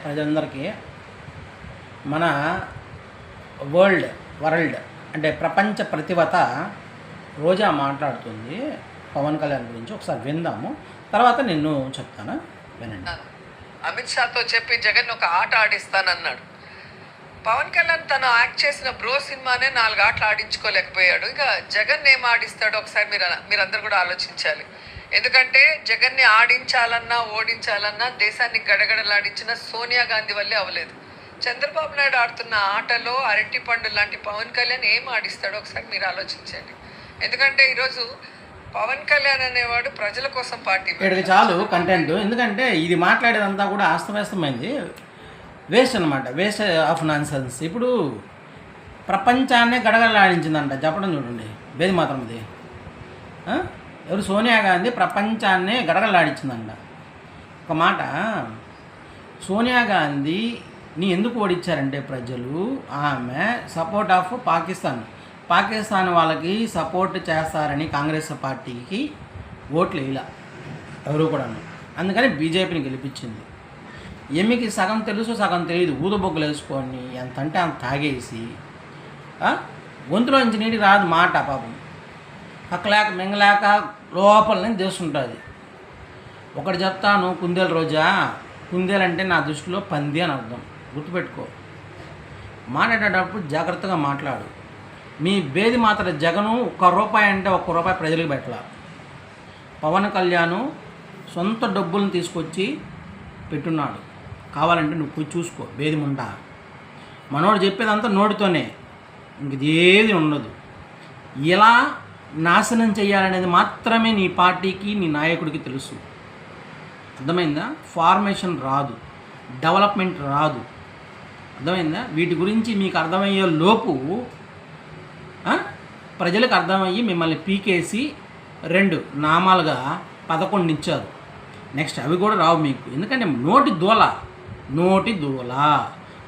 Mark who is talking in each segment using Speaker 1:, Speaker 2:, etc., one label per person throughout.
Speaker 1: ప్రజలందరికీ మన వరల్డ్ అంటే ప్రపంచ ప్రతివత రోజా మాట్లాడుతుంది పవన్ కళ్యాణ్ గురించి. ఒకసారి విందాము, తర్వాత నేను చెప్తాను, వినండి.
Speaker 2: అమిత్ షాతో చెప్పి జగన్ ఒక ఆట ఆడిస్తానన్నాడు. పవన్ కళ్యాణ్ తను యాక్ట్ చేసిన బ్రో సినిమానే 4 ఆటలు ఆడించుకోలేకపోయాడు. ఇక జగన్ ఏం ఆడిస్తాడో ఒకసారి మీరందరూ కూడా ఆలోచించాలి. ఎందుకంటే జగన్ని ఆడించాలన్నా ఓడించాలన్నా దేశాన్ని గడగడలాడించిన సోనియా గాంధీ వల్లే అవ్వలేదు. చంద్రబాబు నాయుడు ఆడుతున్న ఆటలో అరటి పండు లాంటి పవన్ కళ్యాణ్ ఏం ఆడిస్తాడో ఒకసారి మీరు ఆలోచించండి. ఎందుకంటే ఈరోజు పవన్ కళ్యాణ్ అనేవాడు ప్రజల కోసం పార్టీ
Speaker 1: ఇక్కడికి చాలు కంటెంట్. ఎందుకంటే ఇది మాట్లాడేదంతా కూడా అస్తవ్యస్తమైంది, వేస్ట్ అనమాట, వేస్ట్ ఆఫ్ నాన్సెన్స్. ఇప్పుడు ప్రపంచాన్నే గడగడలాడించిందంట చెప్పడం చూడండి, వేది మాత్రం ఇది. ఎవరు? సోనియా గాంధీ ప్రపంచాన్నే గడగడలాడించిందంట. ఒక మాట, సోనియా గాంధీని ఎందుకు ఓడించారంటే ప్రజలు, ఆమె సపోర్ట్ ఆఫ్ పాకిస్తాన్ వాళ్ళకి సపోర్ట్ చేస్తారని కాంగ్రెస్ పార్టీకి ఓట్లు వేయలా ఎవరు కూడా. అందుకని బీజేపీని గెలిపించింది. ఎమ్మికి సగం తెలుసు సగం తెలియదు, ఊదుబొగ్గులు వేసుకొని ఎంత అంటే అంత తాగేసి గొంతులో నుంచి నీటికి రాదు మాట. పాపం అక్కలేక మింగలేక లోపలనే చేస్తుంటుంది. ఒకటి చెప్తాను, కుందేలు రోజా, కుందేలు అంటే నా దృష్టిలో పంది అని అర్థం, గుర్తుపెట్టుకో. మాట్లాడేటప్పుడు జాగ్రత్తగా మాట్లాడు. మీ బేది మాత్రం జగను ₹1 అంటే ₹1 ప్రజలకు పెట్టాల. పవన్ కళ్యాణ్ సొంత డబ్బులను తీసుకొచ్చి పెట్టున్నాడు. కావాలంటే నువ్వు పోయి చూసుకో, బేది ముంటా. మనోడు చెప్పేదంతా నోటితోనే, ఇంకేది ఉండదు. ఇలా నాశనం చేయాలనేది మాత్రమే నీ పార్టీకి నీ నాయకుడికి తెలుసు. అర్థమైందా? ఫార్మేషన్ రాదు, డెవలప్మెంట్ రాదు. అర్థమైందా? వీటి గురించి మీకు అర్థమయ్యే లోపు ప్రజలకు అర్థమయ్యి మిమ్మల్ని పీకేసి 2 నామాలుగా 11 ఇచ్చారు. నెక్స్ట్ అవి కూడా రావు మీకు. ఎందుకంటే నోటి దూల.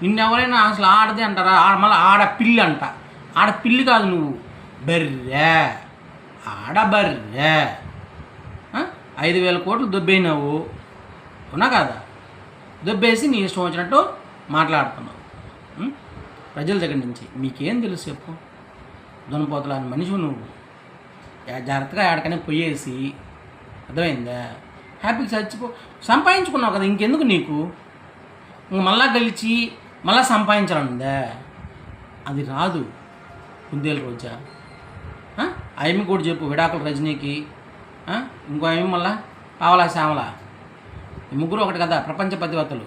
Speaker 1: నిన్నెవరైనా అసలు ఆడదే అంటారా? మళ్ళీ ఆడపిల్లి అంట. ఆడపిల్లి కాదు నువ్వు, బర్రె, ఆడబర్రె. 5,000 కోట్లు దొబ్బేయినావు, అవునా కాదా? దొబ్బేసి నీ ఇష్టం వచ్చినట్టు మాట్లాడుతున్నావు ప్రజల దగ్గర నుంచి. మీకేం తెలుసు చెప్పు? దునపోతల మనిషి నువ్వు. జాగ్రత్తగా ఆడకనే పోయేసి, అర్థమైందా? హ్యాపీగా సంపాదించుకున్నావు కదా, ఇంకెందుకు నీకు? మళ్ళా గెలిచి మళ్ళా సంపాదించాలనుందా? అది రాదు. కుందేలు రోజా ఆయమి కూడా చెప్పు, విడాకుల రజనీకి, ఇంకో ఆయమి మళ్ళా పావలా శ్యామల, ఈ ముగ్గురు ఒకటి కదా ప్రపంచ ప్రతివత్తలు.